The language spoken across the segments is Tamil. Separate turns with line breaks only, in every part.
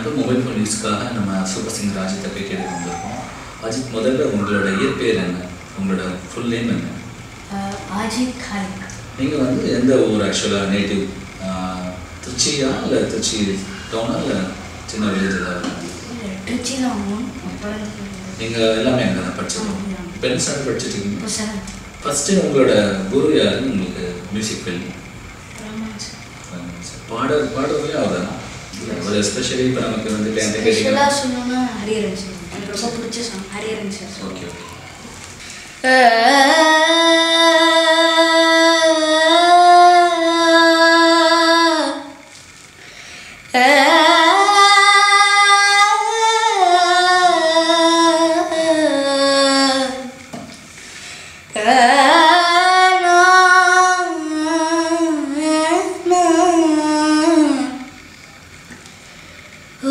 இப்போ மொபைல் ஃபோன் யூஸ்க்காக நம்ம சூப்பர் சிங்கர் அஜித்தை போய் கேட்டு வந்திருக்கோம். அஜித், முதல்ல உங்களோட இயற்பெயர் என்ன? உங்களோட ஃபுல் நேம் என்ன?
அஜித் காலிக்.
நீங்கள் வந்து எந்த ஊர் ஆக்சுவலாக நேட்டிவ்? திருச்சியா இல்லை திருச்சி டவுனா இல்லை சின்ன வில்லேஜ் ஏதாவது?
திருச்சி தான்.
நீங்கள் எல்லாமே அங்கே தான் படிச்சிருக்கோம். இப்போ என்ன ஸ்டாண்டர்ட் படிச்சுட்டு இருக்கீங்க?
7th.
ஃபஸ்ட்டு உங்களோட குரு யாருன்னு உங்களுக்கு மியூசிக் ஃபீல்டு? பாடுறதுலேயே அவர்தானா? ஒரு எஸ்பெஷலி இப்போ நமக்கு வந்து
ஸ்பெஷலாக சொல்லணும்னா ஹரியரன் சார். எனக்கு ரொம்ப பிடிச்ச song Hariharan sir.
Okay okay.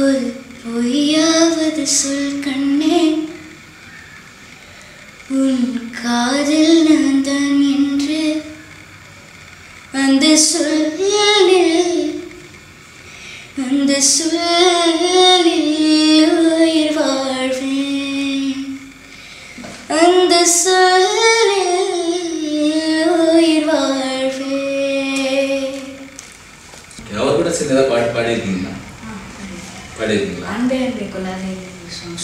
ஒரு பொய்யாவது சொல் கண்ணே, உன் காதில் நான் தான் என்று அந்த சொல்லில் உயிர் வாழ்வேன். அந்த சொல்லில் உயிர் வாழ்வேன்.
அவர் கூட சின்னதாக பாட்டு பாடியிருக்கீங்களா? பாடியிருக்கீங்களா?
அன்பே அன்பே கொள்ளாதே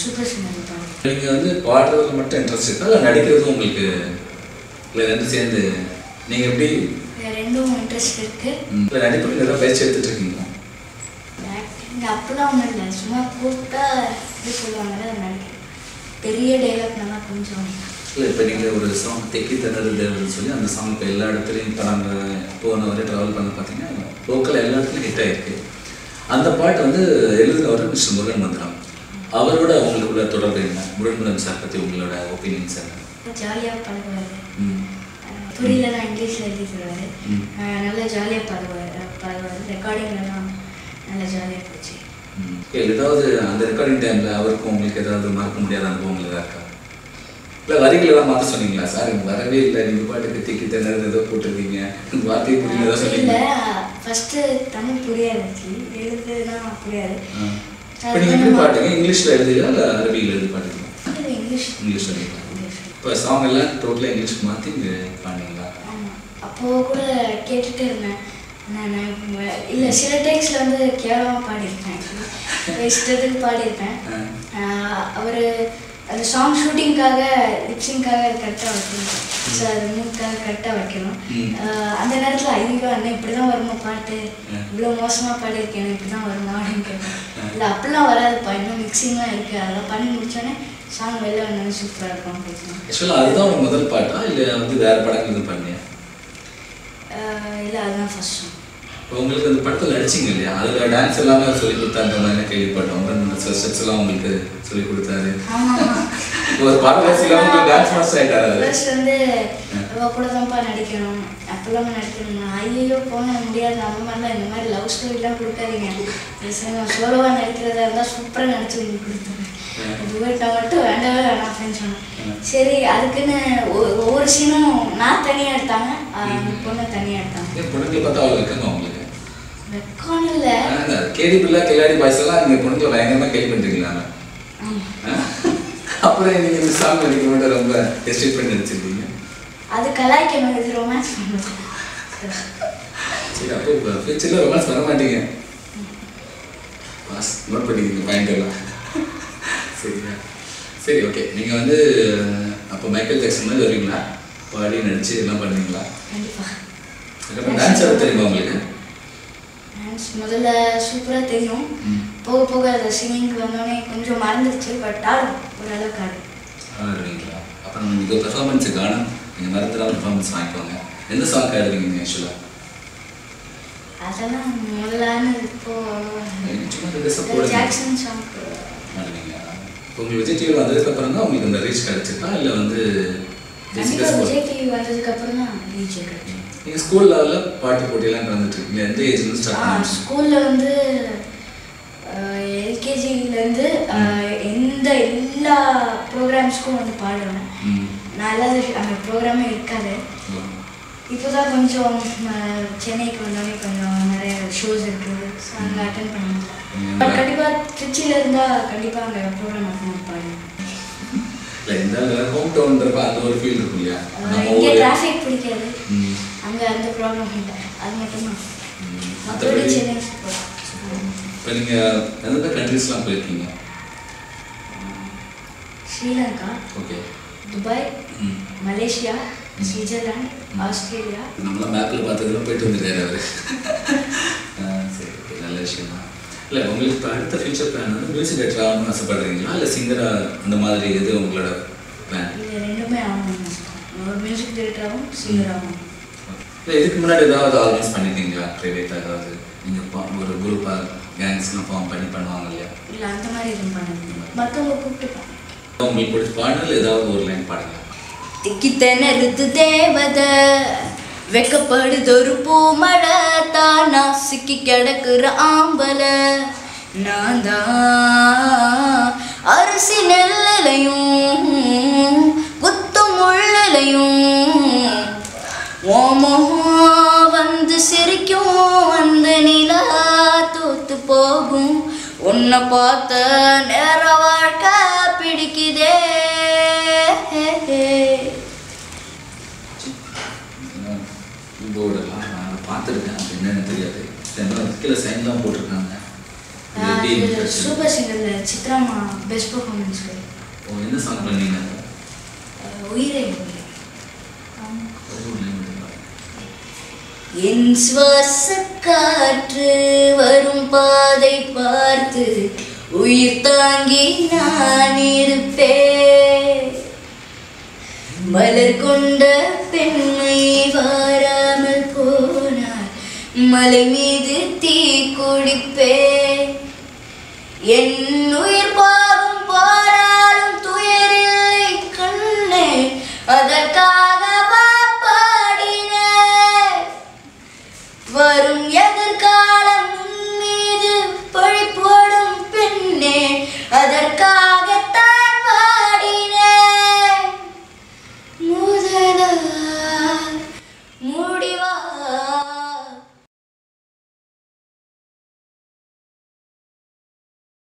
சூப்பர் சிங்கர் பாடு.
நீங்கள் வந்து பாடுறதுல மட்டும் இன்ட்ரெஸ்ட் இருக்கா இல்லை நடிக்கிறதும் உங்களுக்கு இல்லை ரெண்டு சேர்ந்து நீங்கள் எப்படி?
ரெண்டும் இன்ட்ரெஸ்ட் இருக்கு.
இல்லை நடிப்புக்கு ஏதாவது பயிற்சி எடுத்துட்டு இருக்கீங்களா?
ஆக்டிங் அப்பெல்லாம் ஒன்றும் இல்லை, சும்மா கூப்பிட்டா எப்படி சொல்லுவாங்கல்ல நடிக்கிறேன். பெரிய டைலாக்னால கொஞ்சம்
இல்லை இப்போ நீங்கள் ஒரு சாங் தெக்கி தன்னதுன்னு சொல்லி அந்த சாங் இப்போ எல்லா இடத்துலையும் இப்போ நாங்கள் போன வரை ட்ராவல் பண்ண பார்த்தீங்கன்னா லோக்கல் எல்லா இடத்துலையும் ஹிட் ஆகிருக்கு. அந்த பாட்டு வந்து எழுதுனவர் மிஸ்டர் முருகன் மந்திரம். அவரோட உங்களுக்குள்ள தொடர்பு என்ன? முருகன் சார் பற்றி உங்களோட ஒப்பீனியன்ஸ் என்ன?
ஜாலியாக பாடுவார். புரியலன்னா இங்கிலீஷில் எழுதி தருவார். நல்லா ஜாலியாக பாடுவார். ரெக்கார்டிங்லாம் நல்லா ஜாலியாக போச்சு.
ஏதாவது அந்த ரெக்கார்டிங் டைமில் அவருக்கும் உங்களுக்கு ஏதாவது மறக்க முடியாத அனுபவங்கள் ஏதாவது இருக்கா? இல்லை வரிகள் எல்லாம் மாற்ற சொன்னீங்களா? சார் எனக்கு வரவே இல்லை, நீங்கள் பாட்டுக்கு திக்கி திணறது ஏதோ போட்டிருக்கீங்க, வார்த்தையை புரியல ஏதோ சொன்னீங்க.
இல்லை, ஃபஸ்ட்டு தமிழ் புரியாது, எழுதுனா புரியாது.
இப்போ நீங்கள் எப்படி பாட்டுங்க? இங்கிலீஷில் எழுதுங்களா இல்லை அரபியில் எழுதி பாட்டுங்களா? இங்கிலீஷில் எழுதி பாட்டு. இப்போ சாங் எல்லாம் டோட்டலாக இங்கிலீஷ்க்கு மாற்றி இங்கே பாடினீங்களா?
ஆமாம். அப்போது கூட கேட்டுகிட்டே இருந்தேன் நான். இல்லை சில டேக்ஸில் வந்து கேவலமாக பாடியிருப்பேன், இஷ்டத்துக்கு பாடியிருப்பேன். அவர் அந்த சாங் ஷூட்டிங்காக லிப்ஸிங்காக கரெக்டாக வைக்கணும், ஸோ அது மூக்காக கரெக்டாக வைக்கணும். அந்த நேரத்தில் ஐயோ அண்ணன் இப்படி தான் வருமா பாட்டு, இவ்வளோ மோசமாக பாடியிருக்கேன், இப்படி தான் வருமா அப்படின்னு கேட்டேன். இல்லை அப்படிலாம் வராதுப்பா, இன்னும் மிக்சிங்லாம் இருக்குது, அதெல்லாம் பண்ணி முடிச்சோடனே சாங் வெளில வந்தோடனே சூப்பராக இருக்கும் பேசணும்.
ஆக்சுவலாக அதுதான் உங்கள் முதல் பாட்டா இல்லை வந்து வேறு படங்கள் இது பண்ணியா?
இல்லை, அதுதான் ஃபர்ஸ்ட் சாங்.
இப்போ உங்களுக்கு அந்த படத்தில் நடிச்சிங்க இல்லையா, அதில் டான்ஸ் எல்லாமே சொல்லி கொடுத்தாங்க மாதிரி கேள்விப்பட்டோம். ஸ்டெப்ஸ் எல்லாம் உங்களுக்கு சொல்லி கொடுத்தாரு. ஒரு பாடலாசிலாம் உங்களுக்கு டான்ஸ் மாஸ்டர் ஆகிட்டாரு.
ப்ளஸ் வந்து கூட தான்ப்பா நடிக்கணும், அப்பெல்லாம் நடிக்கணும். ஐயோ போன முடியாது, அந்த மாதிரிலாம் இந்த மாதிரி லவ் ஸ்டோரிலாம் கொடுக்காதீங்க, சோலோவாக நடிக்கிறதா இருந்தால் சூப்பராக நடிச்சு கொடுத்தாங்க. டுவேட்டா மட்டும் வேண்டவே வேணாம் அப்படின்னு சொன்னேன். சரி, அதுக்குன்னு ஒவ்வொரு சீனும் நான் தனியாக எடுத்தாங்க, அந்த பொண்ணு தனியாக எடுத்தாங்க.
பொண்ணுங்களை பார்த்தா அவ்வளோ வைக்கங்க உங்களுக்கு
வெக்கம் இல்லை.
கேடி பிள்ளை கிளாடி பாய்ஸ் எல்லாம் நீங்கள் பொண்ணுங்களை பயங்கரமாக கேள்வி பண்ணுறீங்களா? அப்புறம் நீங்கள் இந்த சாங் நடிக்க மட்டும் ரொம்ப எஸ்டேட் பண்ணி நடிச்சிருக்கீங்க.
அது கலாய்க்கணும், இது ரொமான்ஸ் பண்ணுறது.
சரி, அப்போ இப்போ ஃபியூச்சரில் ரொமான்ஸ் பண்ண மாட்டீங்க, நோட் பண்ணிக்கிறீங்க பாயிண்ட் எல்லாம். சரியா? சரி, ஓகே. நீங்கள் வந்து அப்போ மைக்கேல் ஜாக்சன் மாதிரி வருவீங்களா? பாடி நடிச்சு எல்லாம் பண்ணுவீங்களா?
கண்டிப்பாக.
அதுக்கப்புறம் டான்ஸ் ஆட தெரியுமா உங்களுக்கு?
டான்ஸ் முதல்ல சூப்பராக தெரியும், போக போக அதை சிங்கிங் வந்தோடனே கொஞ்சம் மறந்துடுச்சு. பட் ஆடும், ஓரளவுக்கு
ஆடுவீங்களா? அப்புறம் நீங்கள் பெர்ஃபார்மன்ஸு காணும், நீங்கள் மறந்துடாமல் பெர்ஃபார்மன்ஸ் வாங்கிக்கோங்க. எந்த சாங் ஆடுவீங்க ஆக்சுவலாக?
அதெல்லாம் முதலான இப்போ ஜாக்சன் சாங்
ஆடுவீங்க. இப்போ உங்களுக்கு விஜய் டிவி வந்ததுக்கப்புறம் தான் உங்களுக்கு அந்த ரீச் கிடச்சிருக்கா இல்லை வந்து?
கண்டிப்பாக விஜய் டிவி வந்ததுக்கப்புறம் தான் ரீச் கிடைக்கும்.
நீங்கள் ஸ்கூல் லெவலில் பாட்டு போட்டியெல்லாம் கலந்துட்டுருக்கீங்க, எந்த ஏஜ்லேருந்து ஸ்டார்ட் பண்ணீங்க?
ஸ்கூலில் வந்து எல்கேஜிலேருந்து எல்லா ப்ரோக்ராம்ஸ்க்கும் வந்து பாடுவேன். நான் எல்லாது அந்த ப்ரோக்ராமே இருக்காது. இப்போ தான் கொஞ்சம் சென்னைக்கு வந்தோடனே கொஞ்சம் நிறைய ஷோஸ் இருக்குது, ஸோ அங்கே அட்டென்ட் பண்ணுவேன். கண்டிப்பாக திருச்சியில் இருந்தால் கண்டிப்பாக அங்கே ப்ரோக்ராம் பண்ண பாடு.
இல்லை இந்த ஹோம் டவுன்றப்ப அந்த ஒரு ஃபீல் இருக்கும் இல்லையா?
இங்கே டிராஃபிக் பிடிக்காது, அங்கே அந்த ப்ராப்ளம் இல்லை, அது மட்டும்தான். மற்றபடி சென்னை
இப்போ நீங்கள் எந்தெந்த கண்ட்ரீஸ்லாம் போயிருக்கீங்க?
Sri Lanka,
okay,
Dubai, Malaysia, Switzerland, Australia.
நம்மளாம் மேப்பில் பார்த்ததுலாம் போயிட்டு வந்துருக்காரு அவர். சரி, ஓகே, நல்ல விஷயம் தான். இல்லை உங்களுக்கு இப்போ அடுத்த ஃபியூச்சர் பிளான் வந்து மியூசிக் டேரக்டர் ஆகணும்னு ஆசைப்படுறீங்களா இல்லை சிங்கராக அந்த மாதிரி எது உங்களோட பிளான்?
இது ரெண்டுமே ஆகணும். ஒரு மியூசிக் டேரக்டராகவும் சிங்கராகவும்.
இல்லை இதுக்கு முன்னாடி ஏதாவது ஆர்கனைஸ் பண்ணிட்டீங்களா ப்ரைவேட்டாக? ஏதாவது நீங்கள் ஒரு குரூப்பாக கேங்ஸ்லாம் ஃபார்ம் பண்ணி பண்ணுவாங்க இல்லையா?
இல்லை அந்த மாதிரி எதுவும் பண்ணது, மற்றவங்க கூப்பிட்டுப்பாங்க.
உங்களுக்கு பிடிச்ச பாடல் ஏதாவது ஒரு லைன் பாடுங்க.
திக்கித்தனருது தேவத வெக்கப்படுதொரு பூமழை தானா சிக்கி கிடக்குற ஆம்பல நான் தான் அரிசி நெல்லையும் குத்தும் முள்ளையும் ஓமோ வந்து சிரிக்கும் அந்த நிலா தூத்து போகும் உன்னை பார்த்த நேர வாழ்க்கை பிடிக்குதே.
போர்டெல்லாம் நான் பார்த்துருக்கேன், என்னன்னு தெரியாது. கீழே சைன்லாம் போட்டிருக்காங்க.
சூப்பர் சிங்கரில் சித்ராமா பெஸ்ட் பர்ஃபார்மன்ஸ்.
ஓ, என்ன சாங் பண்ணீங்க?
உயிரே. என் சுவாச காற்று வரும் பாதை பார்த்து உயிர் தாங்கி நான் இருப்பேன். மலர் கொண்ட பெண்மை வாராமல் போனார் மலை மீது தீ குடிப்பேன். என் உயிர்